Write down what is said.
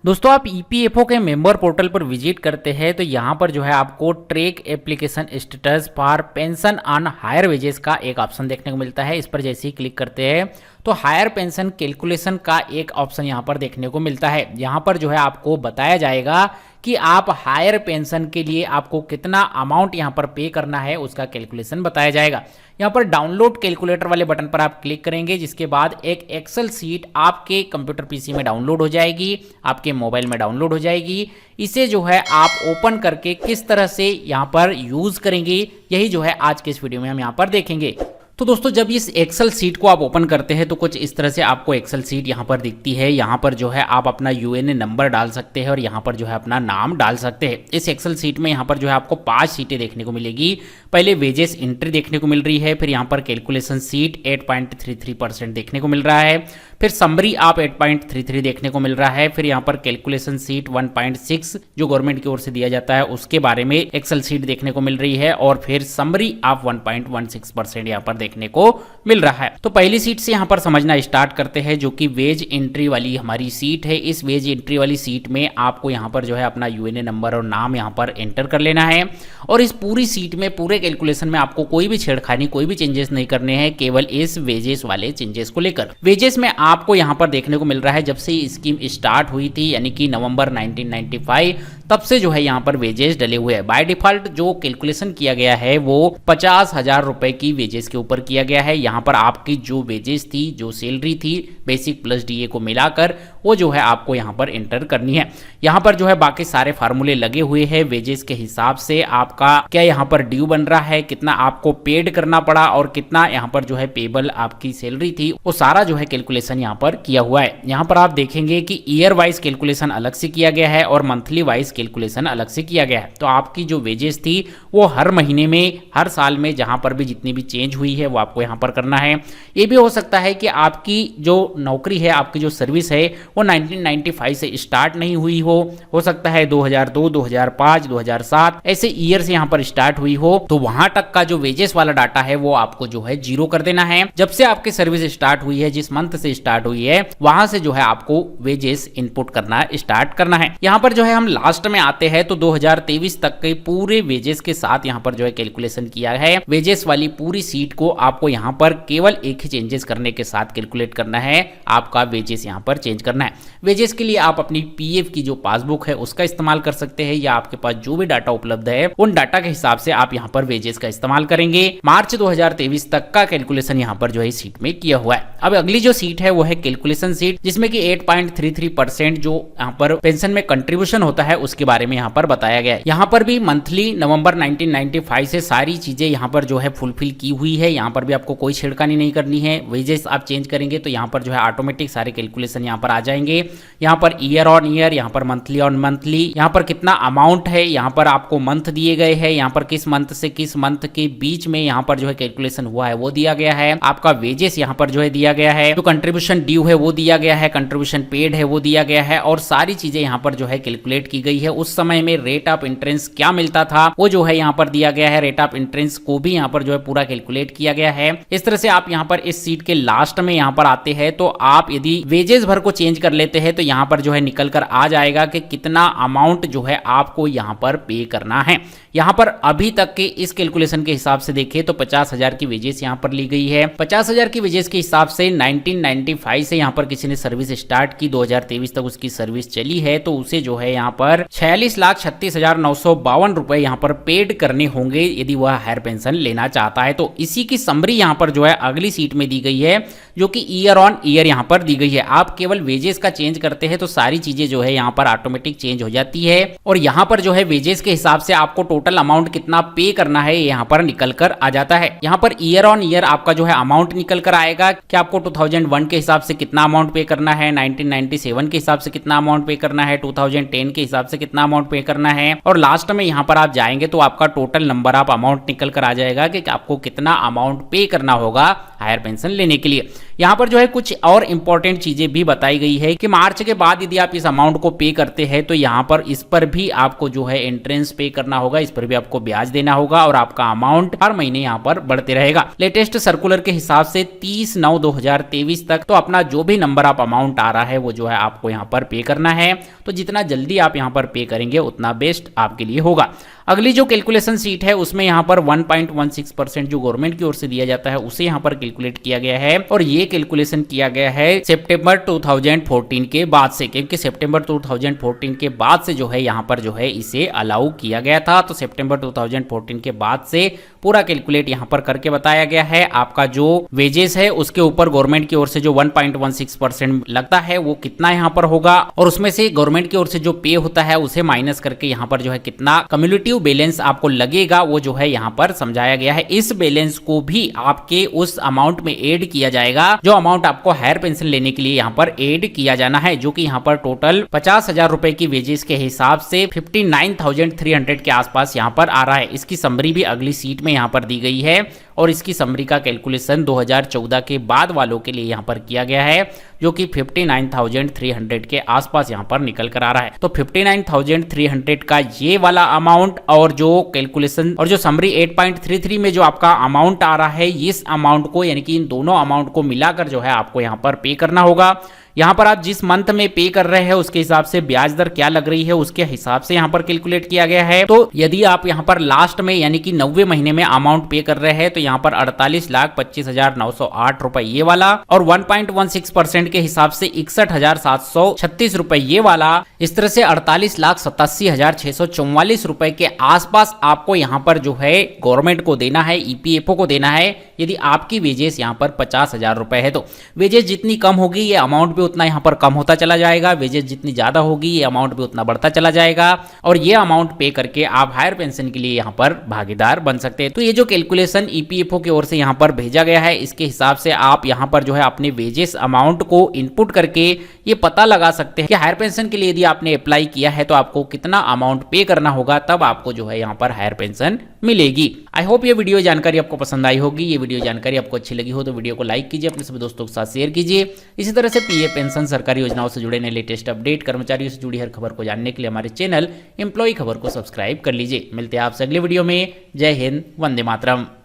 दोस्तों आप ईपीएफओ के मेंबर पोर्टल पर विजिट करते हैं तो यहाँ पर जो है आपको track application status for pension on higher wages का एक ऑप्शन देखने को मिलता है। इस पर जैसे ही क्लिक करते हैं तो हायर पेंशन कैलकुलेशन का एक ऑप्शन यहाँ पर देखने को मिलता है। यहाँ पर जो है आपको बताया जाएगा कि आप हायर पेंशन के लिए आपको कितना अमाउंट यहाँ पर पे करना है, उसका कैलकुलेशन बताया जाएगा। यहाँ पर डाउनलोड कैलकुलेटर वाले बटन पर आप क्लिक करेंगे, जिसके बाद एक एक्सेल सीट आपके कंप्यूटर पीसी में डाउनलोड हो जाएगी, आपके मोबाइल में डाउनलोड हो जाएगी। इसे जो है आप ओपन करके किस तरह से यहाँ पर यूज करेंगे, यही जो है आज के इस वीडियो में हम यहाँ पर देखेंगे। तो दोस्तों जब इस एक्सेल सीट को आप ओपन करते हैं तो कुछ इस तरह से आपको एक्सेल सीट यहाँ पर दिखती है। यहाँ पर जो है आप अपना यूएनए नंबर डाल सकते हैं और यहाँ पर जो है अपना नाम डाल सकते हैं। इस एक्सेल सीट में यहाँ पर जो है आपको 5 सीटें देखने को मिलेगी। पहले वेजेस एंट्री देखने को मिल रही है, फिर यहाँ पर कैलकुलेशन सीट 8.33% देखने को मिल रहा है, फिर समरी आप 8.33 देखने को मिल रहा है, फिर यहाँ पर कैलकुलेशन सीट 1.6 जो गवर्नमेंट की ओर से दिया जाता है उसके बारे में एक्सेल सीट देखने को मिल रही है, और फिर समरी आप 1.16% यहाँ पर देखने को मिल रहा है। तो पहली सीट से यहाँ पर समझना स्टार्ट करते हैं, जो कि वेज एंट्री वाली हमारी सीट है। इस वेज एंट्री वाली सीट में आपको यहाँ पर जो है अपना यूएनए नंबर और नाम यहाँ पर एंटर कर लेना है, और इस पूरी सीट में पूरे कैलकुलेशन में आपको कोई भी छेड़खानी, कोई भी चेंजेस नहीं करने हैं, केवल इस वेजेस वाले चेंजेस को लेकर। वेजेस में आपको यहाँ पर देखने को मिल रहा है जब से स्कीम स्टार्ट हुई थी, यानी कि नवंबर 1995, तब से जो है यहाँ पर वेजेस डले हुए हैं। बाय डिफॉल्ट जो कैलकुलेशन किया गया है वो 50,000 रुपए की वेजेस के ऊपर किया गया है। यहाँ पर आपकी जो वेजेस थी, जो सैलरी थी बेसिक प्लस डीए को मिलाकर, वो जो है आपको यहाँ पर एंटर करनी है। यहाँ पर जो है बाकी सारे फार्मूले लगे हुए हैं। वेजेस के हिसाब से आपका क्या यहाँ पर ड्यू बन रहा है, कितना आपको पेड करना पड़ा और कितना यहाँ पर जो है पेबल आपकी सैलरी थी, वो सारा जो है कैलकुलेशन यहाँ पर किया हुआ है। यहाँ पर आप देखेंगे कि ईयर वाइज कैलकुलेशन अलग से किया गया है और मंथली वाइज कैलकुलेशन अलग से किया गया है। तो आपकी जो वेजेस थी वो हर महीने में, हर साल में जहां पर भी जितनी भी चेंज हुई है वो आपको यहां पर करना है। ये भी हो सकता है कि आपकी जो नौकरी है, आपकी जो सर्विस है वो 1995 से स्टार्ट नहीं हुई हो सकता है 2002, 2005, 2007 ऐसे ईयर से यहां पर स्टार्ट हुई हो, तो वहां तक का जो वेजेस वाला डाटा है वो आपको जो है 0 कर देना है। जब से आपकी सर्विस स्टार्ट हुई है, जिस मंथ से स्टार्ट हुई है, वहां से जो है आपको वेजेस इनपुट करना स्टार्ट करना है। यहां पर जो है हम लास्ट में आते हैं तो 2023 तक के पूरे वेजेस के साथ यहाँ पर जो है कैलकुलेशन किया है। वेजेस वाली पूरी सीट को आपको यहाँ पर केवल एक ही चेंजेस करने के साथ कैलकुलेट करना है, आपका वेजेस यहाँ पर चेंज करना है। वेजेस के लिए आप अपनी पीएफ की जो पासबुक है उसका इस्तेमाल कर सकते हैं, या आपके पास जो भी डाटा उपलब्ध है उन डाटा के हिसाब से आप यहाँ पर वेजेस का इस्तेमाल करेंगे। मार्च 2023 तक का कैलकुलेशन यहाँ पर जो है सीट में किया हुआ है। अब अगली जो सीट है वो है कैलकुलेशन सीट, जिसमें कि 8.33% जो यहाँ पर पेंशन में कंट्रीब्यूशन होता है उसके बारे में यहाँ पर बताया गया है। यहाँ पर भी मंथली नवंबर 1995 से सारी चीजें यहाँ पर जो है फुलफिल की हुई है। यहाँ पर भी आपको कोई छेड़खानी नहीं करनी है। वेजेस आप चेंज करेंगे तो यहाँ पर जो है ऑटोमेटिक सारे कैलकुलेशन यहाँ पर आ जाएंगे। यहाँ पर ईयर ऑन ईयर, यहाँ पर मंथली ऑन मंथली, यहाँ पर कितना अमाउंट है, यहाँ पर आपको मंथ दिए गए हैं, यहाँ पर किस मंथ से किस मंथ के बीच में यहाँ पर जो है कैलकुलेशन हुआ है वो दिया गया है। आपका वेजेस यहाँ पर जो है दिया गया है, जो कंट्रीब्यूशन ड्यू है वो दिया गया है, कंट्रीब्यूशन पेड है वो दिया गया है, और सारी चीजें यहाँ पर जो है कैलकुलेट की गई है। उस समय में रेट ऑफ इंट्रेंस क्या मिलता था वो जो है यहाँ पर दिया गया है। रेट ऑफ इंट्रेंस को भी यहाँ पर जो है पूरा कैलकुलेट किया गया है। इस तरह से आप यहाँ पर इस सीट के लास्ट में यहाँ पर आते हैं तो आप यदि वेजेस भर को चेंज कर लेते हैं तो यहाँ पर जो है निकल कर आ जाएगा कि कितना अमाउंट जो है आपको यहाँ पर पे करना है। यहाँ पर अभी तक के इस कैलकुलेशन के हिसाब से देखें तो 50,000 की वेजेस यहाँ पर ली गई है। 50,000 की वेजेस के हिसाब से 1995 से यहाँ पर किसी ने सर्विस स्टार्ट की, 2023 तक उसकी सर्विस चली है, तो उसे जो है यहाँ पर 46,36,952 रुपए यहाँ पर पेड करने होंगे यदि वह हायर पेंशन लेना चाहता है। तो इसी की समरी यहाँ पर जो है अगली सीट में दी गई है, जो कि ईयर ऑन ईयर यहाँ पर दी गई है। आप केवल वेजेस का चेंज करते हैं तो सारी चीजें जो है यहाँ पर ऑटोमेटिक चेंज हो जाती है, और यहाँ पर जो है वेजेस के हिसाब से आपको टोटल अमाउंट कितना पे करना है यहाँ पर निकल कर आ जाता है। यहाँ पर ईयर ऑन ईयर आपका जो है अमाउंट निकल कर आएगा कि आपको 2001 के हिसाब से कितना अमाउंट पे करना है, 1997 के हिसाब से कितना अमाउंट पे करना है, 2010 के हिसाब से कितना अमाउंट पे करना है, और लास्ट में यहाँ पर आप जाएंगे तो आपका टोटल नंबर ऑफ अमाउंट निकल कर आ जाएगा कि आपको कितना अमाउंट पे करना होगा हायर पेंशन लेने के लिए। यहाँ पर जो है कुछ और इंपॉर्टेंट चीजें भी बताई गई है कि मार्च के बाद यदि आप इस अमाउंट को पे करते हैं तो यहाँ पर इस पर भी आपको जो है एंट्रेंस पे करना होगा, इस पर भी आपको ब्याज देना होगा और आपका अमाउंट हर महीने यहाँ पर बढ़ते रहेगा। लेटेस्ट सर्कुलर के हिसाब से 30/9/2023 तक तो अपना जो भी नंबर आप अमाउंट आ रहा है वो जो है आपको यहाँ पर पे करना है। तो जितना जल्दी आप यहाँ पर पे करेंगे उतना बेस्ट आपके लिए होगा। अगली जो कैलकुलेशन सीट है उसमें यहाँ पर 1.16% जो गवर्नमेंट की ओर से दिया जाता है उसे यहाँ पर कैलकुलेट किया गया है और ये कैलकुलेशन किया गया है सितंबर 2014 के बाद से, क्योंकि सितंबर 2014 के बाद से जो है यहाँ पर जो है इसे अलाउ किया गया था। तो सितंबर 2014 के बाद से पूरा कैलकुलेट यहाँ पर करके बताया गया है। आपका जो वेजेस है उसके ऊपर गवर्नमेंट की ओर से जो 1.16% लगता है वो कितना यहाँ पर होगा और उसमें से गवर्नमेंट की ओर से जो पे होता है उसे माइनस करके यहाँ पर जो है कितना कम्युलेटिव बैलेंस आपको लगेगा वो जो है यहाँ पर समझाया गया है। इस बैलेंस को भी आपके उस अमाउंट में ऐड किया जाएगा जो अमाउंट आपको हायर पेंशन लेने के लिए यहाँ पर ऐड किया जाना है, जो कि यहाँ पर टोटल 50,000 रुपए की वेजेस के हिसाब से 59,300 के आसपास यहाँ पर आ रहा है। इसकी समरी भी अगली सीट में यहाँ पर दी गई है और इसकी समरी का कैलकुलेशन 2014 के बाद वालों के लिए यहाँ पर किया गया है जो कि 59,300 के आसपास यहाँ पर निकल कर आ रहा है। तो 59,300 का ये वाला अमाउंट और जो कैलकुलेशन और जो समरी 8.33 में जो आपका अमाउंट आ रहा है, इस अमाउंट को यानी कि इन दोनों अमाउंट को मिलाकर जो है आपको यहाँ पर पे करना होगा। यहाँ पर आप जिस मंथ में पे कर रहे हैं उसके हिसाब से ब्याज दर क्या लग रही है उसके हिसाब से यहाँ पर कैलकुलेट किया गया है। तो यदि आप यहाँ पर लास्ट में यानी कि 90 महीने में अमाउंट पे कर रहे हैं तो यहाँ पर 48,25,908 रुपए ये वाला और 1.16% के हिसाब से 61,736 रुपए ये वाला, इस तरह से 48,87,644 रुपए के आसपास आपको यहाँ पर जो है गवर्नमेंट को देना है, ईपीएफओ को देना है। यदि आपकी वेजेस यहाँ पर 50,000 रुपए है तो वेजेस जितनी कम होगी ये अमाउंट भी उतना यहाँ पर कम होता चला जाएगा, वेजेस जितनी ज्यादा होगी ये अमाउंट भी उतना बढ़ता चला जाएगा और ये अमाउंट पे करके आप हायर पेंशन के लिए यहाँ पर भागीदार बन सकते हैं। तो ये जो कैलकुलेशन ईपीएफओ की ओर से यहाँ पर भेजा गया है इसके हिसाब से आप यहाँ पर जो है अपने वेजेस अमाउंट को इनपुट करके ये पता लगा सकते हैं कि हायर पेंशन के लिए यदि आपने अप्लाई किया है तो आपको कितना अमाउंट पे करना होगा, तब आपको जो है यहाँ पर हायर पेंशन मिलेगी। आई होप ये वीडियो जानकारी आपको पसंद आई होगी। ये वीडियो जानकारी आपको अच्छी लगी हो तो वीडियो को लाइक कीजिए, अपने सभी दोस्तों के साथ शेयर कीजिए। इसी तरह से पीएफ पेंशन सरकारी योजनाओं से जुड़े नए लेटेस्ट अपडेट, कर्मचारियों से जुड़ी हर खबर को जानने के लिए हमारे चैनल एम्प्लॉय खबर को सब्सक्राइब कर लीजिए। मिलते हैं आपसे अगले वीडियो में। जय हिंद, वंदे मातरम।